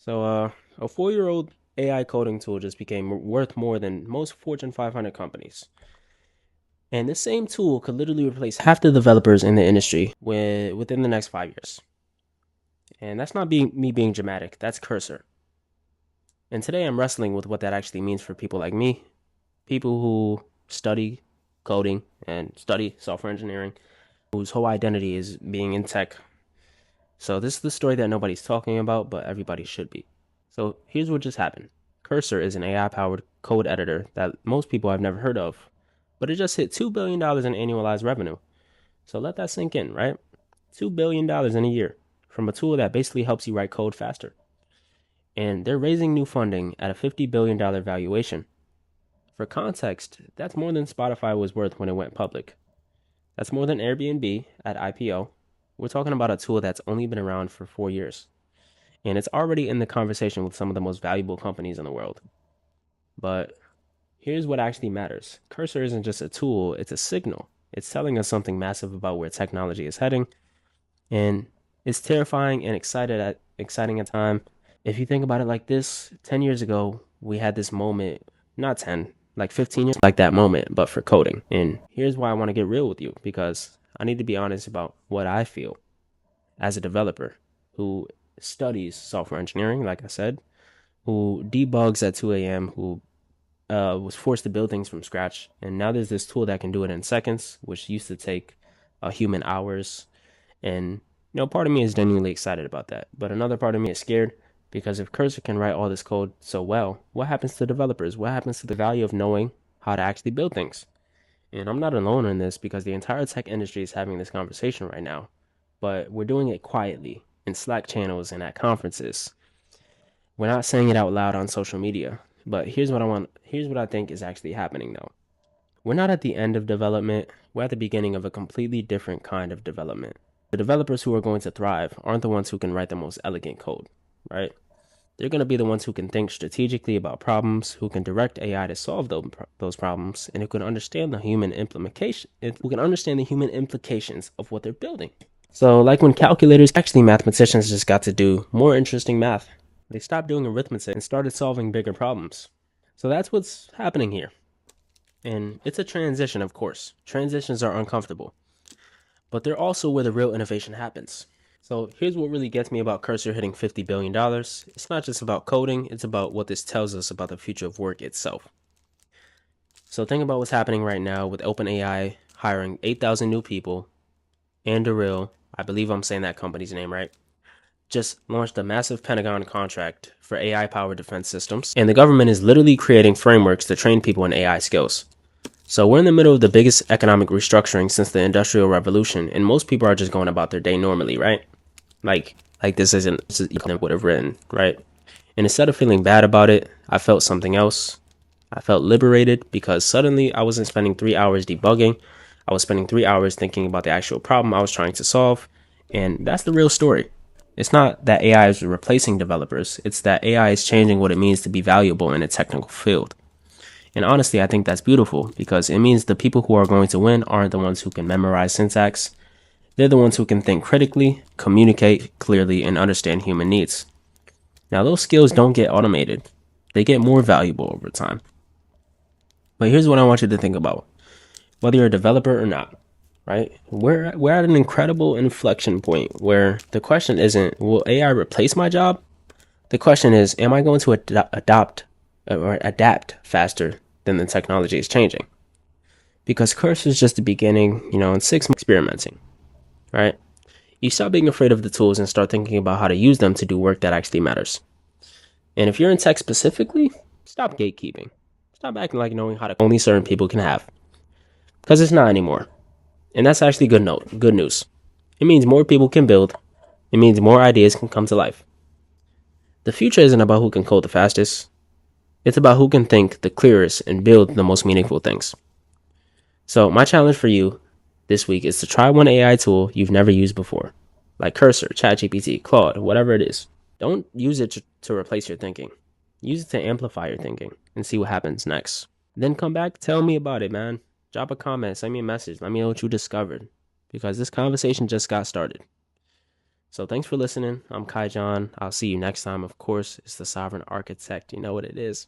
A 4-year-old AI coding tool just became worth more than most Fortune 500 companies. And this same tool could literally replace half the developers in the industry within the next 5 years. And that's not me being dramatic, that's Cursor. And today I'm wrestling with what that actually means for people like me, people who study coding and study software engineering, whose whole identity is being in tech. So this is the story that nobody's talking about, but everybody should be. So here's what just happened. Cursor is an AI-powered code editor that most people have never heard of, but it just hit $2 billion in annualized revenue. So let that sink in, right? $2 billion in a year from a tool that basically helps you write code faster. And they're raising new funding at a $50 billion valuation. For context, that's more than Spotify was worth when it went public. That's more than Airbnb at IPO. We're talking about a tool that's only been around for 4 years. And it's already in the conversation with some of the most valuable companies in the world. But here's what actually matters. Cursor isn't just a tool, it's a signal. It's telling us something massive about where technology is heading. And it's terrifying and exciting at time. If you think about it like this, 10 years ago, we had this moment, not 10, like 15 years, like that moment, but for coding. And here's why I want to get real with you, because I need to be honest about what I feel as a developer who studies software engineering, like I said, who debugs at 2 a.m., who was forced to build things from scratch. And now there's this tool that can do it in seconds, which used to take a human hours. And, part of me is genuinely excited about that. But another part of me is scared because if Cursor can write all this code so well, what happens to developers? What happens to the value of knowing how to actually build things? And I'm not alone in this because the entire tech industry is having this conversation right now. But we're doing it quietly in Slack channels and at conferences. We're not saying it out loud on social media. But here's what I think is actually happening though. We're not at the end of development, we're at the beginning of a completely different kind of development. The developers who are going to thrive aren't the ones who can write the most elegant code, right? They're going to be the ones who can think strategically about problems, who can direct AI to solve those problems, and who can understand the human implications of what they're building. So, like when calculators, actually mathematicians just got to do more interesting math. They stopped doing arithmetic and started solving bigger problems. So that's what's happening here. And it's a transition, of course. Transitions are uncomfortable, but they're also where the real innovation happens. So here's what really gets me about Cursor hitting $50 billion. It's not just about coding, it's about what this tells us about the future of work itself. So think about what's happening right now with OpenAI hiring 8,000 new people. Anduril, I believe I'm saying that company's name right, just launched a massive Pentagon contract for AI-powered defense systems. And the government is literally creating frameworks to train people in AI skills. So we're in the middle of the biggest economic restructuring since the Industrial Revolution, and most people are just going about their day normally, right? Like this isn't would have written, right? And instead of feeling bad about it, I felt something else. I felt liberated because suddenly I wasn't spending 3 hours debugging. I was spending 3 hours thinking about the actual problem I was trying to solve. And that's the real story. It's not that AI is replacing developers. It's that AI is changing what it means to be valuable in a technical field. And honestly, I think that's beautiful because it means the people who are going to win aren't the ones who can memorize syntax. They're the ones who can think critically, communicate clearly, and understand human needs. Now, those skills don't get automated. They get more valuable over time. But here's what I want you to think about. Whether you're a developer or not, right? We're at an incredible inflection point where the question isn't, will AI replace my job? The question is, am I going to adapt faster than the technology is changing? Because Cursor is just the beginning, in 6 months experimenting, right? You stop being afraid of the tools and start thinking about how to use them to do work that actually matters. And if you're in tech specifically, stop gatekeeping. Stop acting like knowing how to only certain people can have. Because it's not anymore. And that's actually good news. It means more people can build. It means more ideas can come to life. The future isn't about who can code the fastest. It's about who can think the clearest and build the most meaningful things. So my challenge for you this week is to try one AI tool you've never used before, like Cursor, ChatGPT, Claude, whatever it is. Don't use it to replace your thinking. Use it to amplify your thinking and see what happens next. Then come back, tell me about it, man. Drop a comment, send me a message, let me know what you discovered, because this conversation just got started. So thanks for listening. I'm Kai John. I'll see you next time. Of course, it's the Sovereign Architect. You know what it is.